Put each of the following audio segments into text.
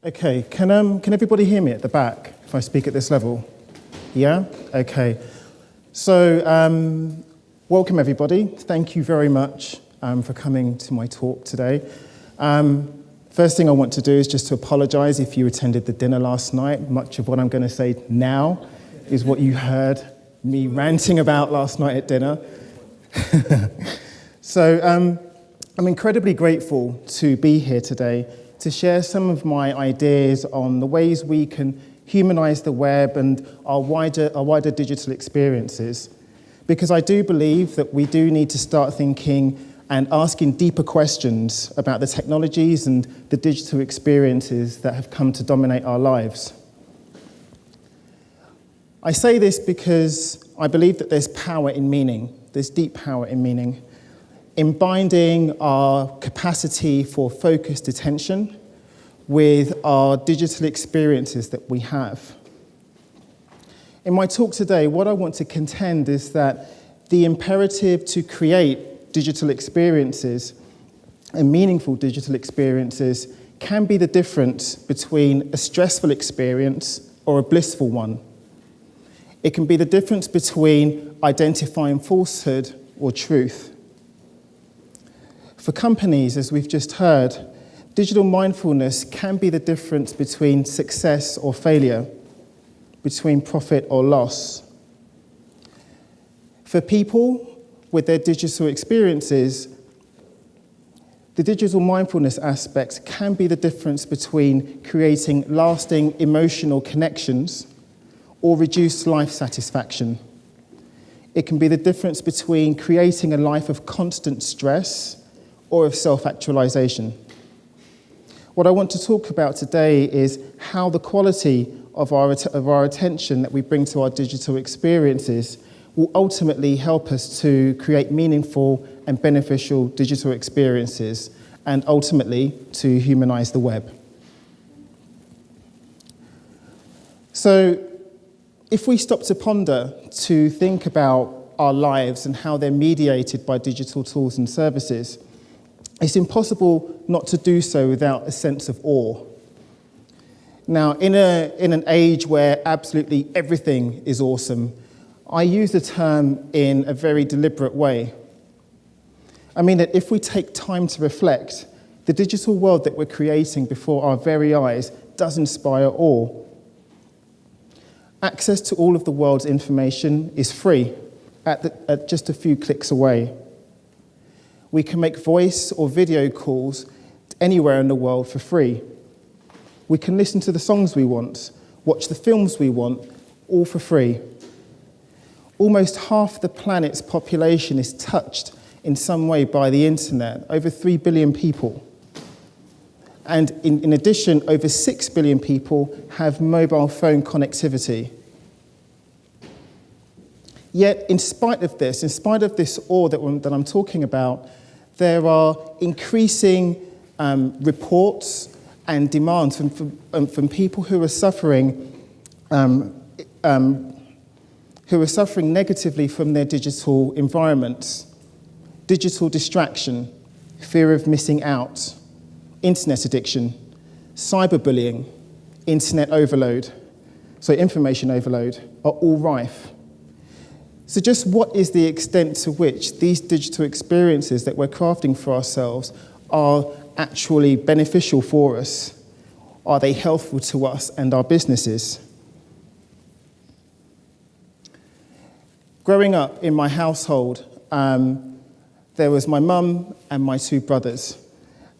Okay, can everybody hear me at the back if I speak at this level? Yeah? Okay. So, welcome everybody. Thank you very much for coming to my talk today. First thing I want to do is just to apologise if you attended the dinner last night. Much of what I'm going to say now is what you heard me ranting about last night at dinner. So, I'm incredibly grateful to be here today to share some of my ideas on the ways we can humanise the web and our wider digital experiences. Because I do believe that we do need to start thinking and asking deeper questions about the technologies and the digital experiences that have come to dominate our lives. I say this because I believe that there's power in meaning. There's deep power in meaning, in binding our capacity for focused attention with our digital experiences that we have. In my talk today, what I want to contend is that the imperative to create digital experiences and meaningful digital experiences can be the difference between a stressful experience or a blissful one. It can be the difference between identifying falsehood or truth. For companies, as we've just heard, digital mindfulness can be the difference between success or failure, between profit or loss. For people with their digital experiences, the digital mindfulness aspects can be the difference between creating lasting emotional connections or reduced life satisfaction. It can be the difference between creating a life of constant stress or of self-actualization. What I want to talk about today is how the quality of our attention that we bring to our digital experiences will ultimately help us to create meaningful and beneficial digital experiences and ultimately to humanize the web. So, if we stop to ponder, to think about our lives and how they're mediated by digital tools and services, it's impossible not to do so without a sense of awe. Now, in an age where absolutely everything is awesome, I use the term in a very deliberate way. I mean that if we take time to reflect, the digital world that we're creating before our very eyes does inspire awe. Access to all of the world's information is free, at just a few clicks away. We can make voice or video calls anywhere in the world for free. We can listen to the songs we want, watch the films we want, all for free. Almost half the planet's population is touched in some way by the internet, over 3 billion people. And in addition, over 6 billion people have mobile phone connectivity. Yet, in spite of this awe that I'm talking about, there are increasing reports and demands from people who are suffering negatively from their digital environments. Digital distraction, fear of missing out, internet addiction, cyberbullying, information overload are all rife. So just what is the extent to which these digital experiences that we're crafting for ourselves are actually beneficial for us? Are they helpful to us and our businesses? Growing up in my household, there was my mum and my 2 brothers.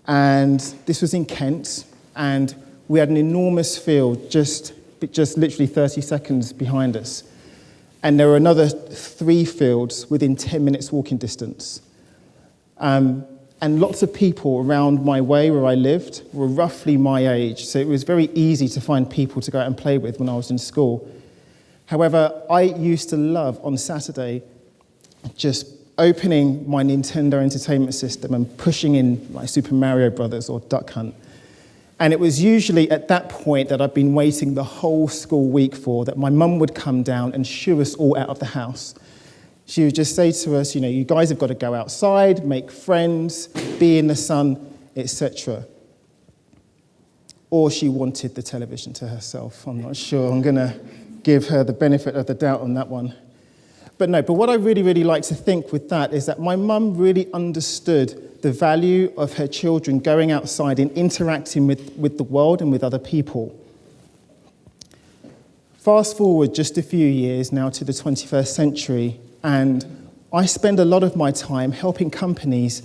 And this was in Kent, and we had an enormous field just literally 30 seconds behind us. And there were another 3 fields within 10 minutes walking distance. And lots of people around my way where I lived were roughly my age, so it was very easy to find people to go out and play with when I was in school. However, I used to love, on Saturday, just opening my Nintendo Entertainment System and pushing in like Super Mario Brothers or Duck Hunt. And it was usually at that point that I'd been waiting the whole school week for, that my mum would come down and shoo us all out of the house. She would just say to us, you guys have got to go outside, make friends, be in the sun, etc. or she wanted the television to herself. I'm not sure. I'm going to give her the benefit of the doubt on that one. But what I really, really like to think with that is that my mum really understood the value of her children going outside and interacting with the world and with other people. Fast forward just a few years now to the 21st century, and I spend a lot of my time helping companies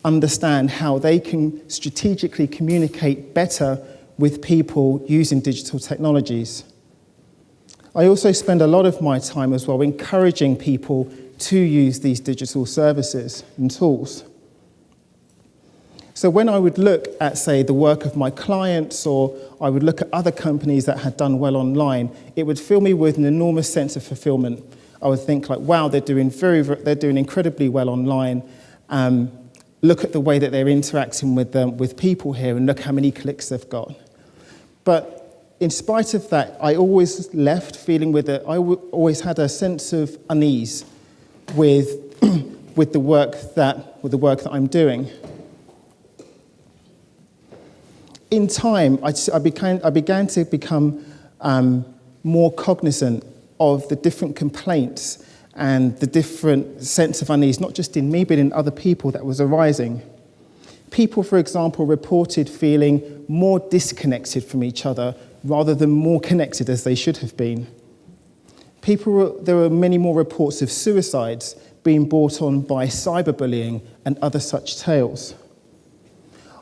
understand how they can strategically communicate better with people using digital technologies. I also spend a lot of my time as well encouraging people to use these digital services and tools. So when I would look at, say, the work of my clients, or I would look at other companies that had done well online, it would fill me with an enormous sense of fulfillment. I would think like, wow, they're doing incredibly well online. Look at the way that they're interacting with people here, and look how many clicks they've got. But in spite of that, I always left feeling I always had a sense of unease with the work that I'm doing. In time, I began to become more cognizant of the different complaints and the different sense of unease, not just in me, but in other people that was arising. People, for example, reported feeling more disconnected from each other rather than more connected as they should have been. There were many more reports of suicides being brought on by cyberbullying and other such tales.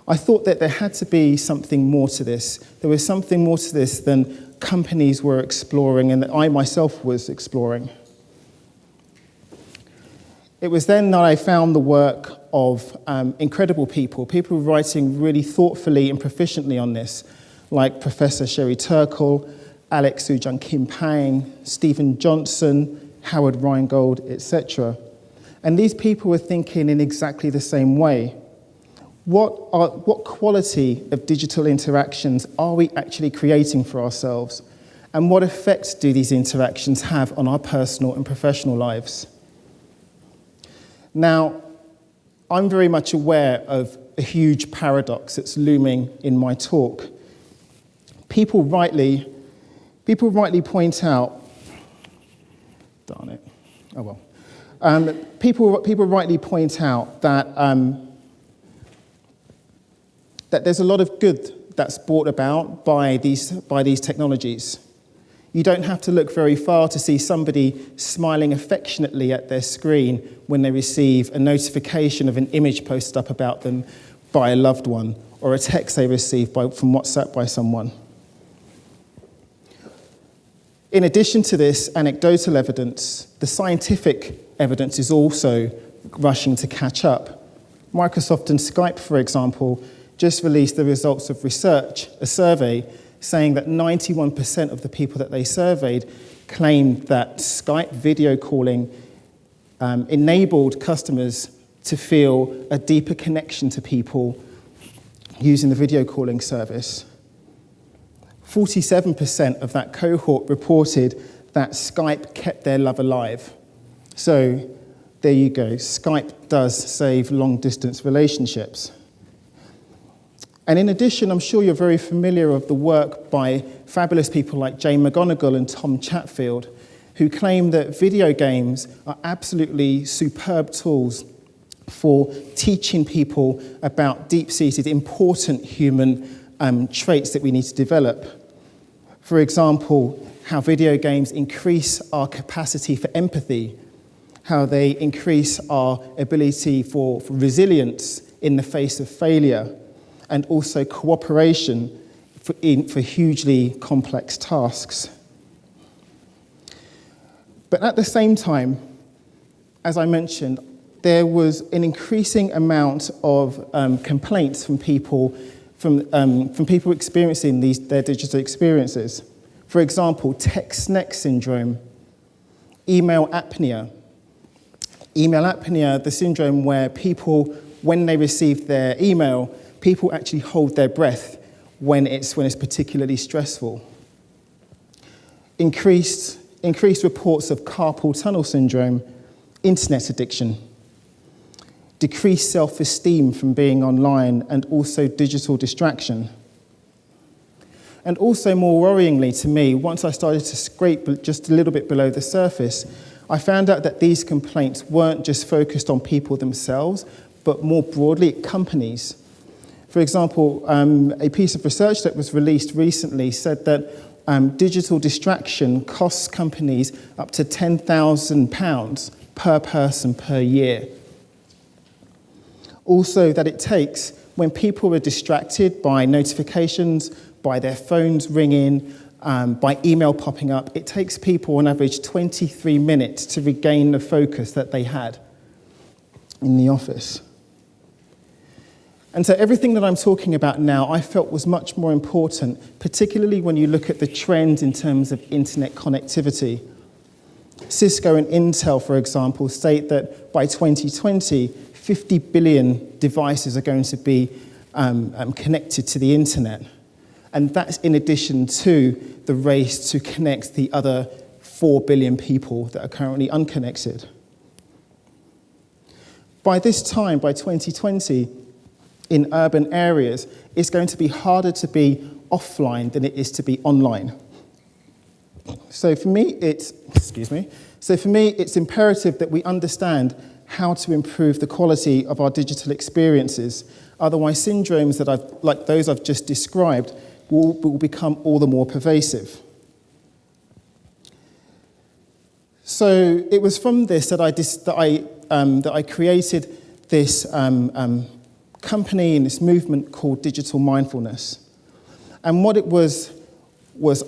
I thought that there had to be something more to this. There was something more to this than companies were exploring and that I myself was exploring. It was then that I found the work of incredible people writing really thoughtfully and proficiently on this, like Professor Sherry Turkle, Alex Soojung Kim Pang, Stephen Johnson, Howard Rheingold, etc. And these people were thinking in exactly the same way. What quality of digital interactions are we actually creating for ourselves? And what effects do these interactions have on our personal and professional lives? Now, I'm very much aware of a huge paradox that's looming in my talk. People rightly point out, darn it, oh well. People rightly point out that that there's a lot of good that's brought about by these technologies. You don't have to look very far to see somebody smiling affectionately at their screen when they receive a notification of an image posted up about them by a loved one, or a text they receive from WhatsApp by someone. In addition to this anecdotal evidence, the scientific evidence is also rushing to catch up. Microsoft and Skype, for example, just released the results of research, a survey, saying that 91% of the people that they surveyed claimed that Skype video calling enabled customers to feel a deeper connection to people using the video calling service. 47% of that cohort reported that Skype kept their love alive. So there you go. Skype does save long-distance relationships. And in addition, I'm sure you're very familiar with the work by fabulous people like Jane McGonigal and Tom Chatfield, who claim that video games are absolutely superb tools for teaching people about deep-seated, important human traits that we need to develop. For example, how video games increase our capacity for empathy, how they increase our ability for resilience in the face of failure, and also cooperation for hugely complex tasks. But at the same time, as I mentioned, there was an increasing amount of complaints from people experiencing their digital experiences. For example, text neck syndrome, email apnea. Email apnea, the syndrome where people, when they receive their email, people actually hold their breath when it's particularly stressful. Increased reports of carpal tunnel syndrome, internet addiction, decreased self-esteem from being online, and also digital distraction. And also, more worryingly to me, once I started to scrape just a little bit below the surface, I found out that these complaints weren't just focused on people themselves, but more broadly, companies. For example, a piece of research that was released recently said that digital distraction costs companies up to £10,000 per person per year. Also, that it takes, when people are distracted by notifications, by their phones ringing, by email popping up, it takes people on average 23 minutes to regain the focus that they had in the office. And so everything that I'm talking about now, I felt was much more important, particularly when you look at the trends in terms of internet connectivity. Cisco and Intel, for example, state that by 2020, 50 billion devices are going to be connected to the internet. And that's in addition to the race to connect the other 4 billion people that are currently unconnected. By this time, by 2020, in urban areas, it's going to be harder to be offline than it is to be online. So for me, it's imperative that we understand how to improve the quality of our digital experiences. Otherwise, syndromes like those I've just described will become all the more pervasive. So it was from this that I created this company and this movement called Digital Mindfulness. And what it was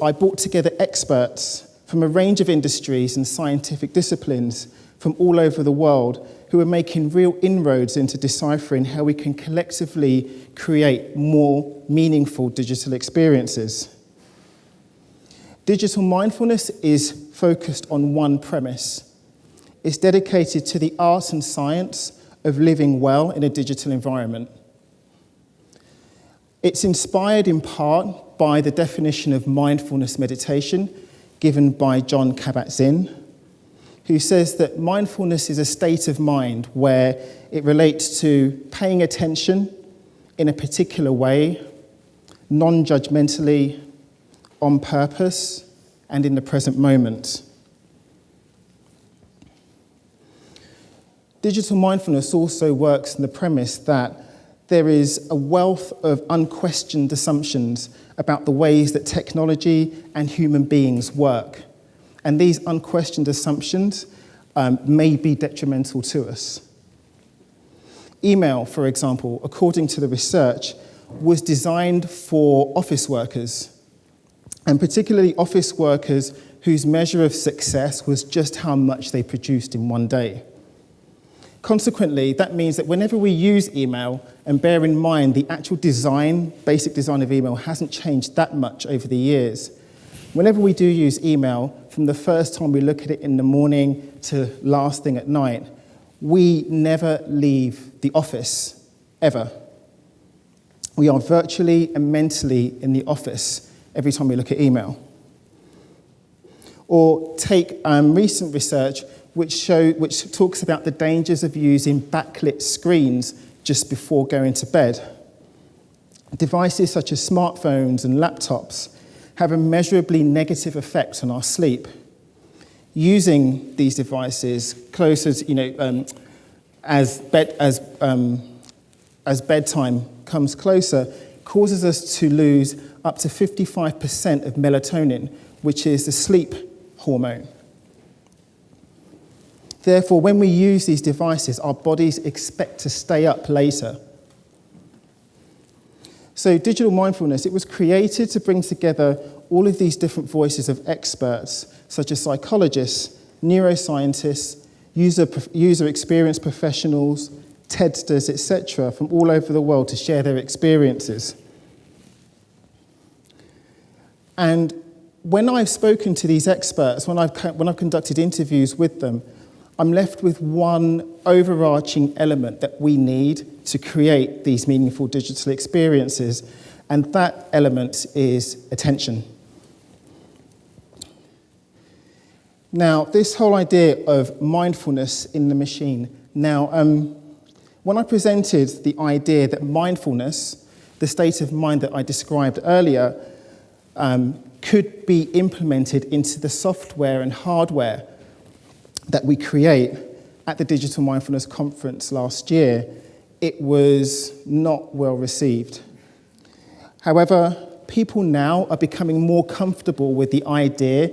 I brought together experts from a range of industries and scientific disciplines from all over the world who are making real inroads into deciphering how we can collectively create more meaningful digital experiences. Digital mindfulness is focused on one premise. It's dedicated to the art and science of living well in a digital environment. It's inspired in part by the definition of mindfulness meditation given by Jon Kabat-Zinn, who says that mindfulness is a state of mind where it relates to paying attention in a particular way, non-judgmentally, on purpose, and in the present moment. Digital mindfulness also works on the premise that there is a wealth of unquestioned assumptions about the ways that technology and human beings work. And these unquestioned assumptions may be detrimental to us. Email, for example, according to the research, was designed for office workers, and particularly office workers whose measure of success was just how much they produced in one day. Consequently, that means that whenever we use email, and bear in mind the actual design, basic design of email hasn't changed that much over the years. Whenever we do use email, from the first time we look at it in the morning to last thing at night, we never leave the office, ever. We are virtually and mentally in the office every time we look at email. Or take recent research which talks about the dangers of using backlit screens just before going to bed. Devices such as smartphones and laptops have a measurably negative effect on our sleep. Using these devices closer to, as bedtime comes closer, causes us to lose up to 55% of melatonin, which is the sleep hormone. Therefore, when we use these devices, our bodies expect to stay up later. So digital mindfulness, it was created to bring together all of these different voices of experts, such as psychologists, neuroscientists, user experience professionals, TEDsters, etc., from all over the world to share their experiences. And when I've spoken to these experts, when I've conducted interviews with them, I'm left with one overarching element that we need to create these meaningful digital experiences, and that element is attention. Now, this whole idea of mindfulness in the machine. Now, when I presented the idea that mindfulness, the state of mind that I described earlier, could be implemented into the software and hardware that we create at the Digital Mindfulness Conference last year, it was not well received. However, people now are becoming more comfortable with the idea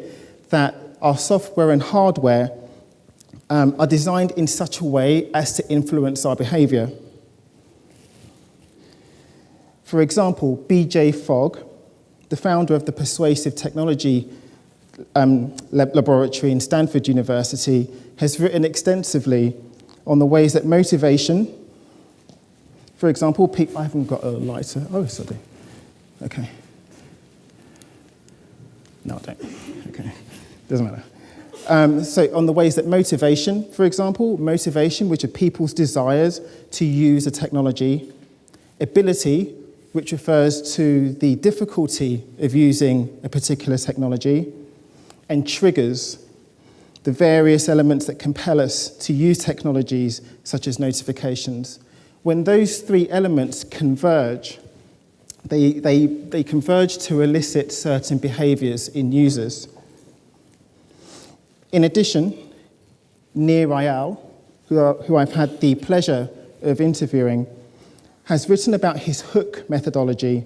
that our software and hardware are designed in such a way as to influence our behavior. For example, B.J. Fogg, the founder of the Persuasive Technology Laboratory in Stanford University, has written extensively on the ways that motivation, for example, I haven't got a lighter. Oh, yes, I do. Okay. No, I don't. Okay. Doesn't matter. So on the ways that motivation, for example, motivation, which are people's desires to use a technology, ability, which refers to the difficulty of using a particular technology, and triggers, the various elements that compel us to use technologies such as notifications. When those three elements converge, they converge to elicit certain behaviors in users. In addition, Nir Eyal, who I've had the pleasure of interviewing, has written about his hook methodology,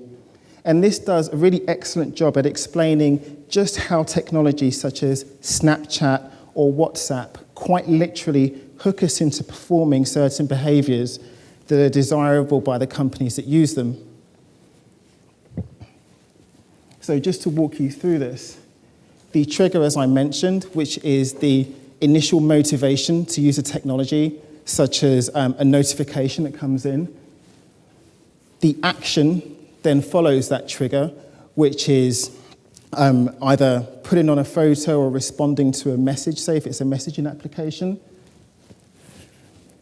and this does a really excellent job at explaining just how technologies such as Snapchat or WhatsApp quite literally hook us into performing certain behaviors that are desirable by the companies that use them. So just to walk you through this, the trigger, as I mentioned, which is the initial motivation to use a technology, such as a notification that comes in. The action then follows that trigger, which is either putting on a photo or responding to a message, say if it's a messaging application.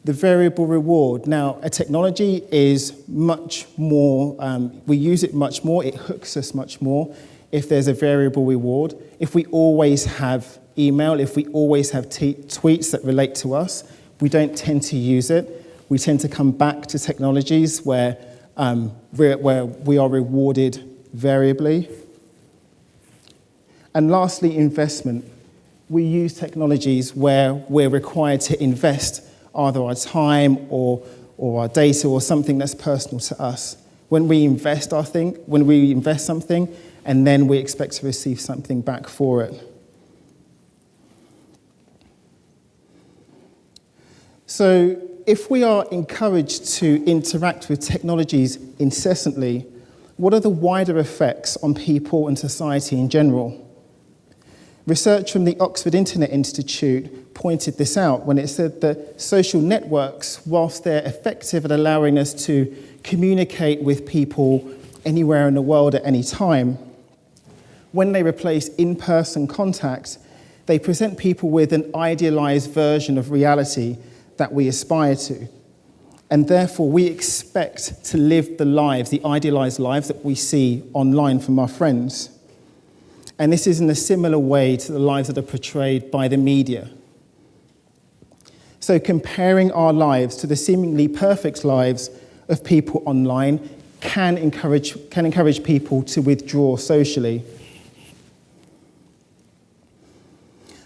The variable reward. Now, a technology is much more, we use it much more, it hooks us much more if there's a variable reward. If we always have email, if we always have tweets that relate to us, we don't tend to use it. We tend to come back to technologies where we are rewarded variably. And lastly, investment. We use technologies where we're required to invest either our time or our data or something that's personal to us. When we invest something, and then we expect to receive something back for it. So if we are encouraged to interact with technologies incessantly, what are the wider effects on people and society in general? Research from the Oxford Internet Institute pointed this out when it said that social networks, whilst they're effective at allowing us to communicate with people anywhere in the world at any time, when they replace in-person contact, they present people with an idealized version of reality that we aspire to. And therefore, we expect to live the lives, the idealized lives that we see online from our friends. And this is in a similar way to the lives that are portrayed by the media. So comparing our lives to the seemingly perfect lives of people online can encourage people to withdraw socially.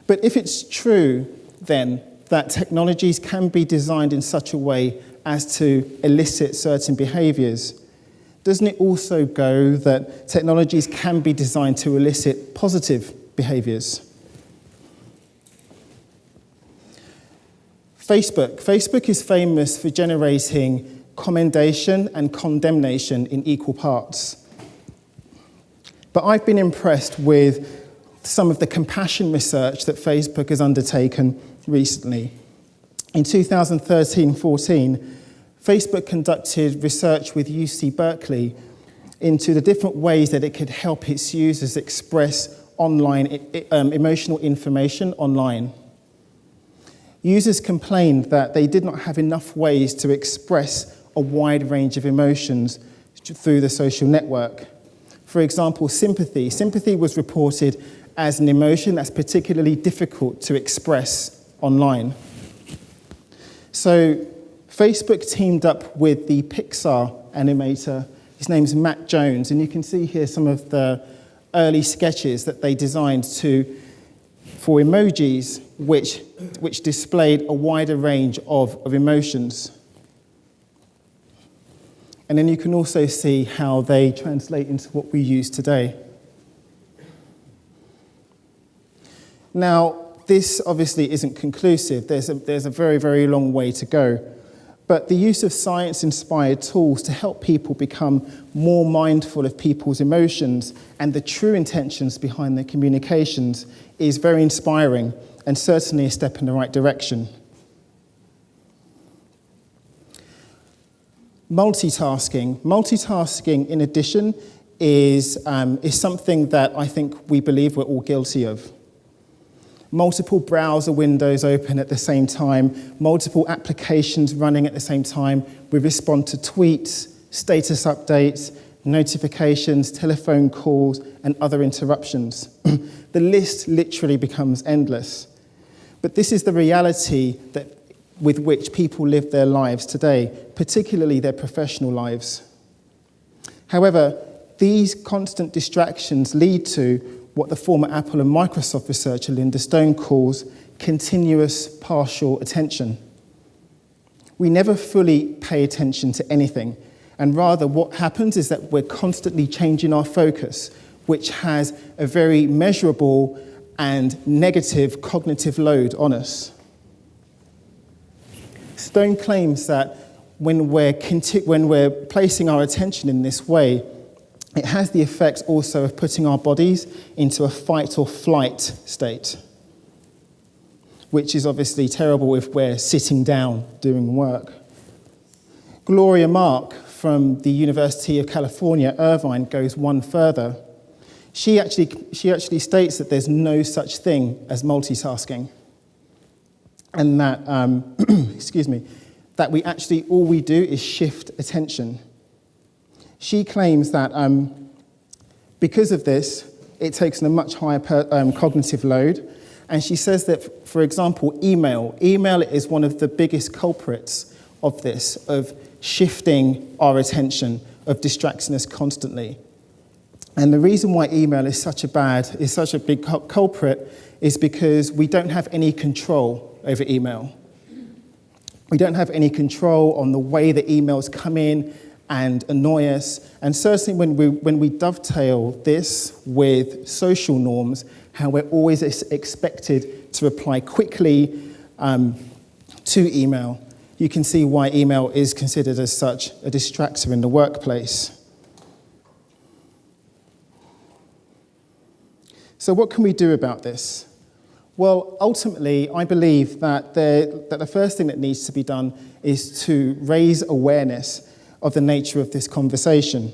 But if it's true, then, that technologies can be designed in such a way as to elicit certain behaviors, doesn't it also go that technologies can be designed to elicit positive behaviors? Facebook is famous for generating commendation and condemnation in equal parts. But I've been impressed with some of the compassion research that Facebook has undertaken recently. In 2013-14, Facebook conducted research with UC Berkeley into the different ways that it could help its users express online emotional information online. Users complained that they did not have enough ways to express a wide range of emotions through the social network. For example, sympathy. Sympathy was reported as an emotion that's particularly difficult to express online. So Facebook teamed up with the Pixar animator. His name's Matt Jones, and you can see here some of the early sketches that they designed for emojis, which displayed a wider range of emotions. And then you can also see how they translate into what we use today. Now, this obviously isn't conclusive. There's a very, very long way to go. But the use of science-inspired tools to help people become more mindful of people's emotions and the true intentions behind their communications is very inspiring and certainly a step in the right direction. Multitasking, in addition, is something that I think we believe we're all guilty of. Multiple browser windows open at the same time, multiple applications running at the same time. We respond to tweets, status updates, notifications, telephone calls, and other interruptions. The list literally becomes endless. But this is the reality with which people live their lives today, particularly their professional lives. However, these constant distractions lead to what the former Apple and Microsoft researcher Linda Stone calls continuous partial attention. We never fully pay attention to anything, and rather what happens is that we're constantly changing our focus, which has a very measurable and negative cognitive load on us. Stone claims that when we're placing our attention in this way, it has the effect also of putting our bodies into a fight or flight state, which is obviously terrible if we're sitting down doing work. Gloria Mark from the University of California, Irvine, goes one further. She actually states that there's no such thing as multitasking, and that, that all we do is shift attention. She claims that because of this, it takes on a much higher cognitive load. And she says that, for example, email is one of the biggest culprits of this, of shifting our attention, of distracting us constantly. And the reason why email is such a big culprit is because we don't have any control over email. We don't have any control on the way the emails come in and annoy us. And certainly when we dovetail this with social norms, how we're always expected to reply quickly to email, you can see why email is considered as such a distractor in the workplace. So what can we do about this? Well, ultimately, I believe that the first thing that needs to be done is to raise awareness of the nature of this conversation.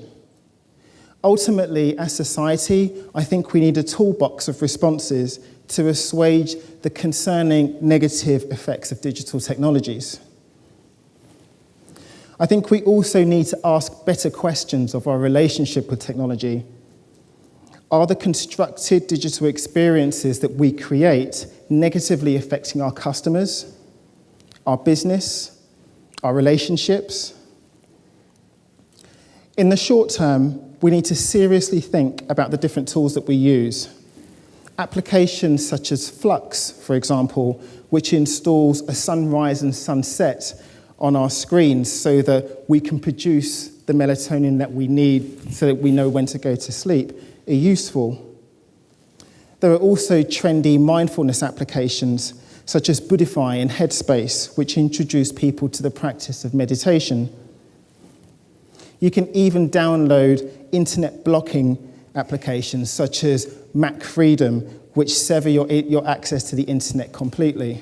Ultimately, as society, I think we need a toolbox of responses to assuage the concerning negative effects of digital technologies. I think we also need to ask better questions of our relationship with technology. Are the constructed digital experiences that we create negatively affecting our customers, our business, our relationships? In the short term, we need to seriously think about the different tools that we use. Applications such as Flux, for example, which installs a sunrise and sunset on our screens so that we can produce the melatonin that we need so that we know when to go to sleep, are useful. There are also trendy mindfulness applications such as Buddhify and Headspace, which introduce people to the practice of meditation. You can even download internet blocking applications such as Mac Freedom, which sever your access to the internet completely.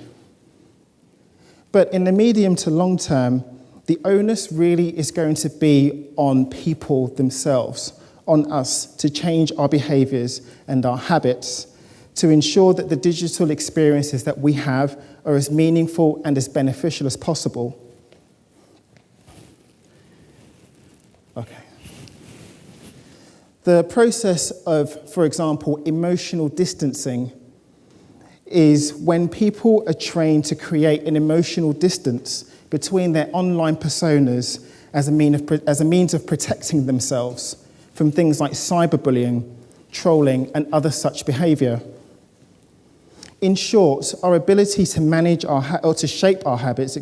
But in the medium to long term, the onus really is going to be on people themselves, on us to change our behaviors and our habits to ensure that the digital experiences that we have are as meaningful and as beneficial as possible. Okay. The process of, for example, emotional distancing is when people are trained to create an emotional distance between their online personas as a means of protecting themselves from things like cyberbullying, trolling, and other such behaviour. In short, our ability to manage or to shape our habits,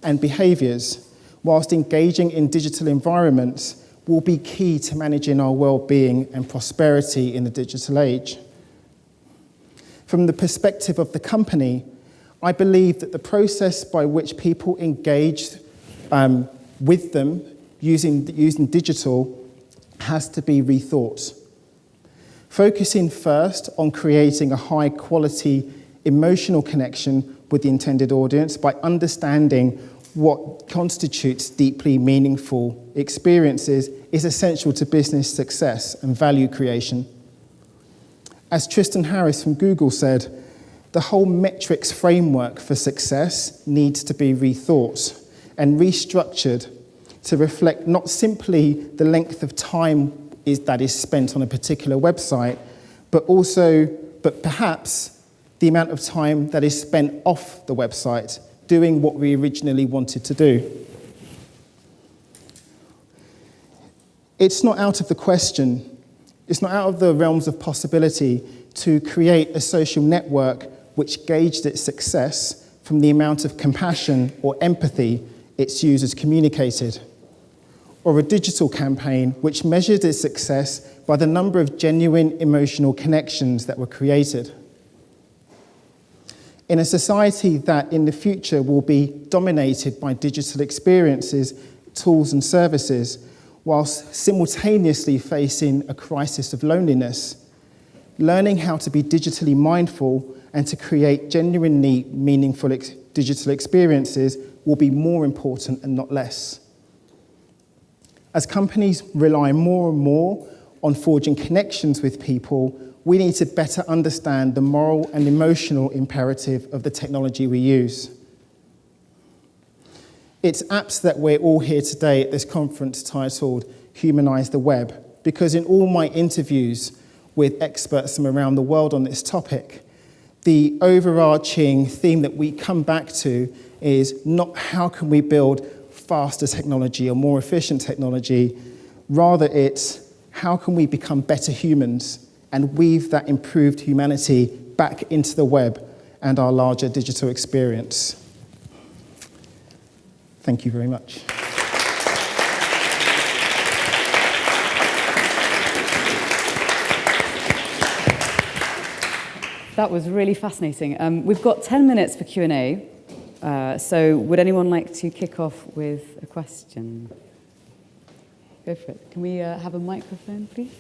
and behaviours whilst engaging in digital environments will be key to managing our well-being and prosperity in the digital age. From the perspective of the company, I believe that the process by which people engage with them using digital has to be rethought. Focusing first on creating a high-quality emotional connection with the intended audience by understanding what constitutes deeply meaningful experiences is essential to business success and value creation. As Tristan Harris from Google said, the whole metrics framework for success needs to be rethought and restructured to reflect not simply the length of time that is spent on a particular website, but perhaps the amount of time that is spent off the website doing what we originally wanted to do. It's not out of the question, it's not out of the realms of possibility to create a social network which gauged its success from the amount of compassion or empathy its users communicated, or a digital campaign which measured its success by the number of genuine emotional connections that were created. In a society that in the future will be dominated by digital experiences, tools and services, whilst simultaneously facing a crisis of loneliness, learning how to be digitally mindful and to create genuinely meaningful digital experiences will be more important and not less. As companies rely more and more on forging connections with people, we need to better understand the moral and emotional imperative of the technology we use. It's apt that we're all here today at this conference titled Humanise the Web, because in all my interviews with experts from around the world on this topic, the overarching theme that we come back to is not how can we build faster technology or more efficient technology, rather it's how can we become better humans and weave that improved humanity back into the web and our larger digital experience. Thank you very much. That was really fascinating. We've got 10 minutes for Q&A. So would anyone like to kick off with a question? Go for it. Can we have a microphone, please?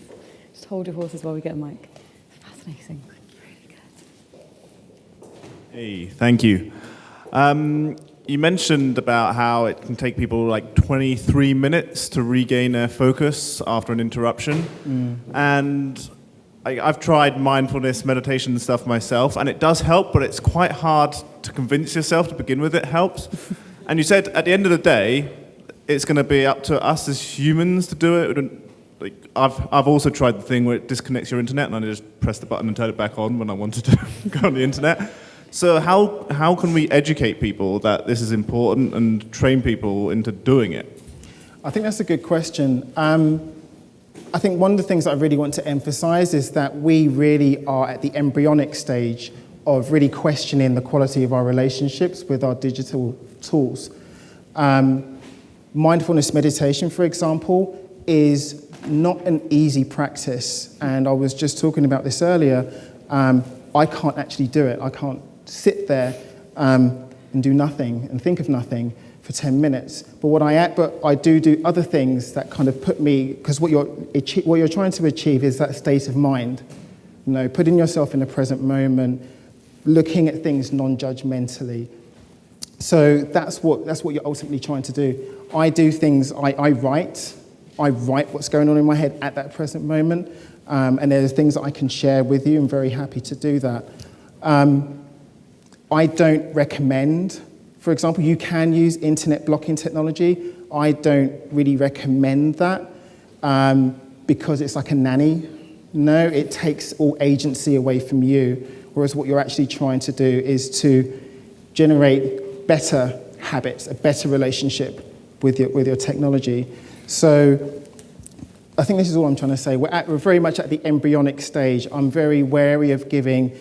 Just hold your horses while we get a mic. It's fascinating. Really good. Hey, thank you. You mentioned about how it can take people like 23 minutes to regain their focus after an interruption. And I've tried mindfulness, meditation and stuff myself, and it does help, but it's quite hard to convince yourself to begin with it helps. And you said at the end of the day, it's going to be up to us as humans to do it. Like I've also tried the thing where it disconnects your internet, and I just press the button and turn it back on when I wanted to go on the internet. So how can we educate people that this is important and train people into doing it? I think that's a good question. I think one of the things that I really want to emphasize is that we really are at the embryonic stage of really questioning the quality of our relationships with our digital tools. Mindfulness meditation, for example, is not an easy practice. And I was just talking about this earlier. I can't actually do it. I can't sit there and do nothing and think of nothing for 10 minutes. But I do other things that kind of put me, because what you're trying to achieve is that state of mind. You know, putting yourself in the present moment, looking at things non-judgmentally. So that's what you're ultimately trying to do. I do things, I write what's going on in my head at that present moment, and there's things that I can share with you. I'm very happy to do that. I don't recommend, for example, you can use internet blocking technology. I don't really recommend that because it's like a nanny. No, it takes all agency away from you, whereas what you're actually trying to do is to generate better habits, a better relationship with your technology. So I think this is all I'm trying to say. We're very much at the embryonic stage. I'm very wary of giving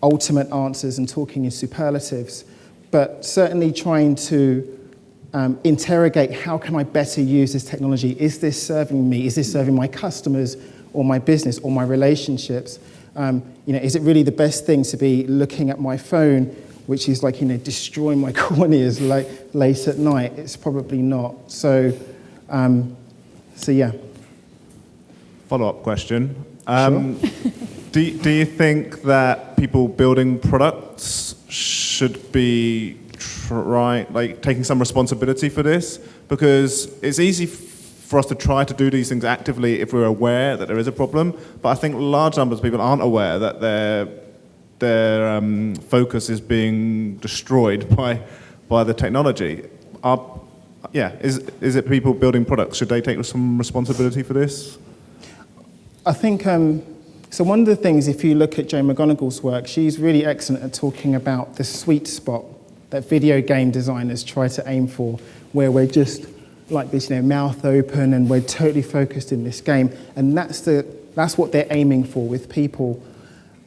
ultimate answers and talking in superlatives, but certainly trying to interrogate how can I better use this technology? Is this serving me? Is this serving my customers or my business or my relationships? Is it really the best thing to be looking at my phone, which is like, destroying my corneas late at night? It's probably not. So yeah. Follow-up question. Sure. Do you think that people building products should be taking some responsibility for this? Because it's easy for us to try to do these things actively if we're aware that there is a problem, but I think large numbers of people aren't aware that their focus is being destroyed by the technology. Is it people building products? Should they take some responsibility for this? I think, so one of the things, if you look at Jane McGonigal's work, she's really excellent at talking about the sweet spot that video game designers try to aim for, where we're just like this, mouth open and we're totally focused in this game. And that's what they're aiming for with people.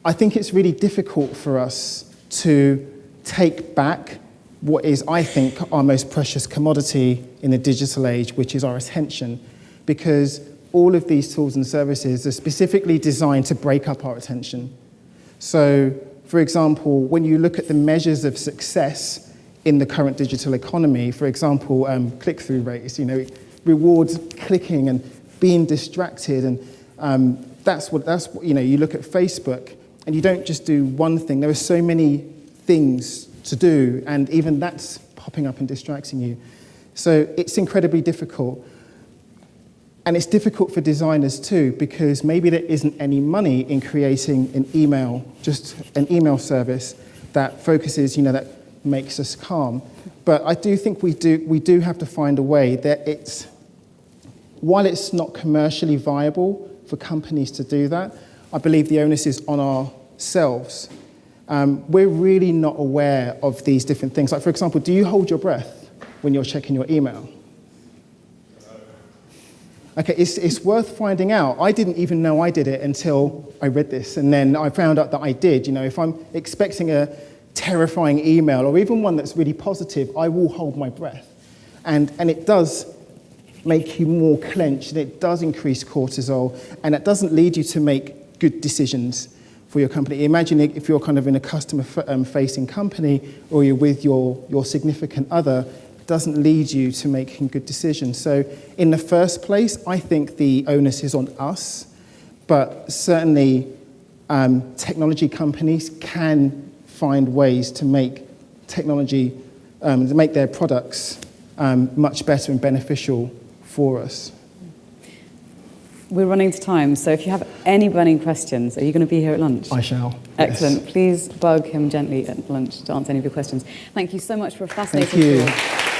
I think it's really difficult for us to take back what is, I think, our most precious commodity in the digital age, which is our attention, because all of these tools and services are specifically designed to break up our attention. So, for example, when you look at the measures of success in the current digital economy, for example, click-through rates, it rewards clicking and being distracted, and that's what you look at Facebook, and you don't just do one thing. There are so many things to do, and even that's popping up and distracting you. So it's incredibly difficult. And it's difficult for designers too, because maybe there isn't any money in creating just an email service that focuses, that makes us calm. But I do think we do have to find a way that while it's not commercially viable for companies to do that, I believe the onus is on ourselves. We're really not aware of these different things. Like, for example, do you hold your breath when you're checking your email? Okay, it's worth finding out. I didn't even know I did it until I read this, and then I found out that I did. If I'm expecting a terrifying email, or even one that's really positive, I will hold my breath. And it does make you more clenched, and it does increase cortisol, and it doesn't lead you to make good decisions for your company. Imagine if you're kind of in a customer-facing company, or you're with your significant other, doesn't lead you to making good decisions. So in the first place, I think the onus is on us, but certainly technology companies can find ways to make technology, to make their products much better and beneficial for us. We're running to time, so if you have any burning questions, are you going to be here at lunch? I shall. Excellent. Yes. Please bug him gently at lunch to answer any of your questions. Thank you so much for a fascinating Thank you. talk.